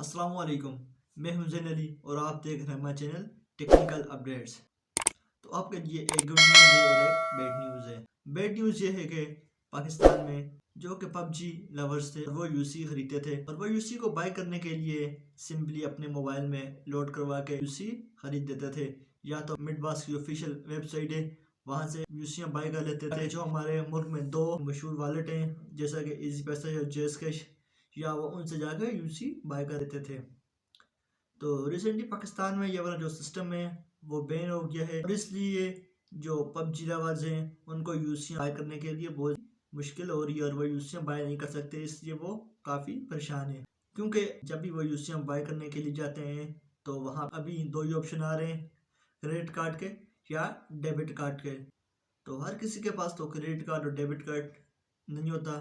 अस्सलाम वालेकुम। मैं हूं ज़ैन अली और आप देख रहे हैं हमारा चैनल टेक्निकल अपडेट्स। तो आपके लिए एक गुड न्यूज़ है और एक बैड न्यूज़ है। बैड न्यूज़ ये है कि पाकिस्तान में जो कि पबजी लवर्स थे वो यूसी खरीदते थे और वो यूसी को बाय करने के लिए सिंपली अपने मोबाइल में लोड करवा के यूसी खरीद देते थे, या तो मिडबास की ऑफिशियल वेबसाइट है वहाँ से यूसियाँ बाय कर लेते थे। जो हमारे मुल्क में दो मशहूर वॉलेट हैं जैसा कि इजी पैसा या जेस कैश, या वो उनसे जाकर यूसी बाय कर देते थे। तो रिसेंटली पाकिस्तान में ये वाला जो सिस्टम है वो बैन हो गया है और इसलिए जो पबजी लवर्स हैं उनको यूसियाँ बाय करने के लिए बहुत मुश्किल हो रही है और वो यूसियाँ बाय नहीं कर सकते, इसलिए वो काफ़ी परेशान है। क्योंकि जब भी वो यूसियाँ बाय करने के लिए जाते हैं तो वहाँ अभी दो ही ऑप्शन आ रहे हैं, क्रेडिट कार्ड के या डेबिट कार्ड के। तो हर किसी के पास तो क्रेडिट कार्ड और डेबिट कार्ड नहीं होता,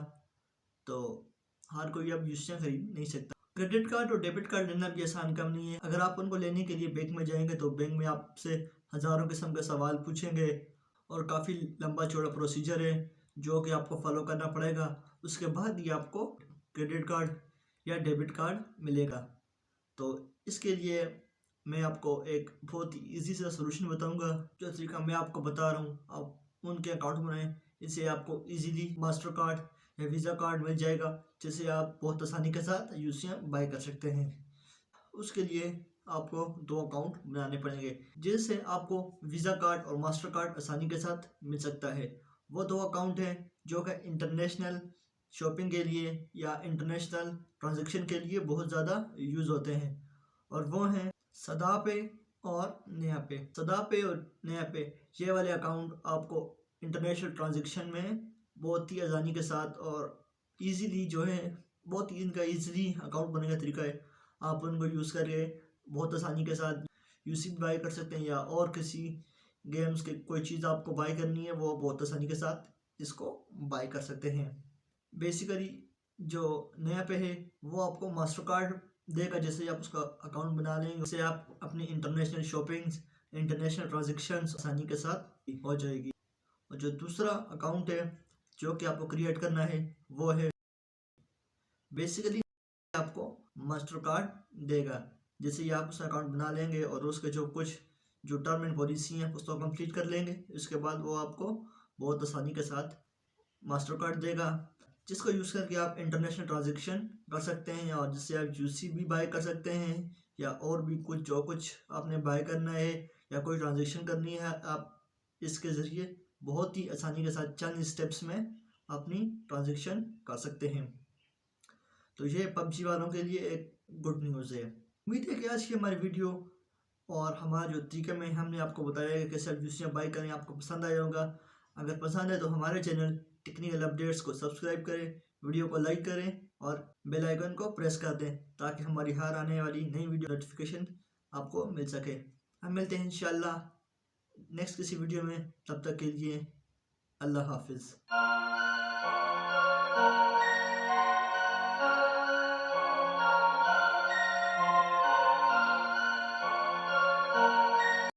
तो हर कोई अब यूसियाँ खरीद नहीं सकता। क्रेडिट कार्ड और डेबिट कार्ड लेना भी आसान काम नहीं है। अगर आप उनको लेने के लिए बैंक में जाएंगे तो बैंक में आपसे हज़ारों किस्म के सवाल पूछेंगे और काफ़ी लंबा चौड़ा प्रोसीजर है जो कि आपको फॉलो करना पड़ेगा। उसके बाद ही आपको क्रेडिट कार्ड या डेबिट कार्ड मिलेगा। तो इसके लिए मैं आपको एक बहुत ही ईजी सा सोल्यूशन बताऊंगा। जो तरीका मैं आपको बता रहा हूँ आप उनके अकाउंट बनाएं, इससे आपको इजीली मास्टर कार्ड या वीज़ा कार्ड मिल जाएगा जिसे आप बहुत आसानी के साथ यूसियाँ बाय कर सकते हैं। उसके लिए आपको दो अकाउंट बनाने पड़ेंगे जिससे आपको वीज़ा कार्ड और मास्टर कार्ड आसानी के साथ मिल सकता है। वो दो अकाउंट हैं जो कि इंटरनेशनल शॉपिंग के लिए या इंटरनेशनल ट्रांजैक्शन के लिए बहुत ज़्यादा यूज़ होते हैं और वो हैं सदापे और नयापे। सदापे और नयापे ये वाले अकाउंट आपको इंटरनेशनल ट्रांजैक्शन में बहुत ही आसानी के साथ और इजीली जो है बहुत ही इनका इजीली अकाउंट बनने का तरीका है। आप उनको यूज़ करके बहुत आसानी के साथ यूसी बाय कर सकते हैं या और किसी गेम्स के कोई चीज़ आपको बाय करनी है वो बहुत आसानी के साथ इसको बाय कर सकते हैं। बेसिकली जो नया पे है वो आपको मास्टर कार्ड देगा, जैसे आप उसका अकाउंट बना लेंगे उससे आप अपनी इंटरनेशनल शॉपिंग्स इंटरनेशनल ट्रांजेक्शन्स आसानी के साथ हो जाएगी। और जो दूसरा अकाउंट है जो कि आपको क्रिएट करना है वो है बेसिकली आपको मास्टर कार्ड देगा। जैसे ही आप उसका अकाउंट बना लेंगे और उसके जो टर्म एंड पॉलिसी हैं उसको कंप्लीट कर लेंगे, उसके बाद वो आपको बहुत आसानी के साथ मास्टर कार्ड देगा जिसको यूज़ करके आप इंटरनेशनल ट्रांजेक्शन कर सकते हैं और जिससे आप यूसी भी बाय कर सकते हैं या और भी कुछ आपने बाय करना है या कोई ट्रांजेक्शन करनी है आप इसके ज़रिए बहुत ही आसानी के साथ चंद स्टेप्स में अपनी ट्रांजेक्शन कर सकते हैं। तो ये पबजी वालों के लिए एक गुड न्यूज़ है। उम्मीद है कि आज की हमारी वीडियो और हमारा जो तरीका में हमने आपको बताया है कि कैसे आप यूसियाँ बाय करें आपको पसंद आया होगा। अगर पसंद है तो हमारे चैनल टेक्निकल अपडेट्स को सब्सक्राइब करें, वीडियो को लाइक करें और बेल आइकन को प्रेस कर दें ताकि हमारी हर आने वाली नई वीडियो नोटिफिकेशन आपको मिल सके। हम मिलते हैं इंशाल्लाह नेक्स्ट किसी वीडियो में, तब तक के लिए अल्लाह हाफिज़।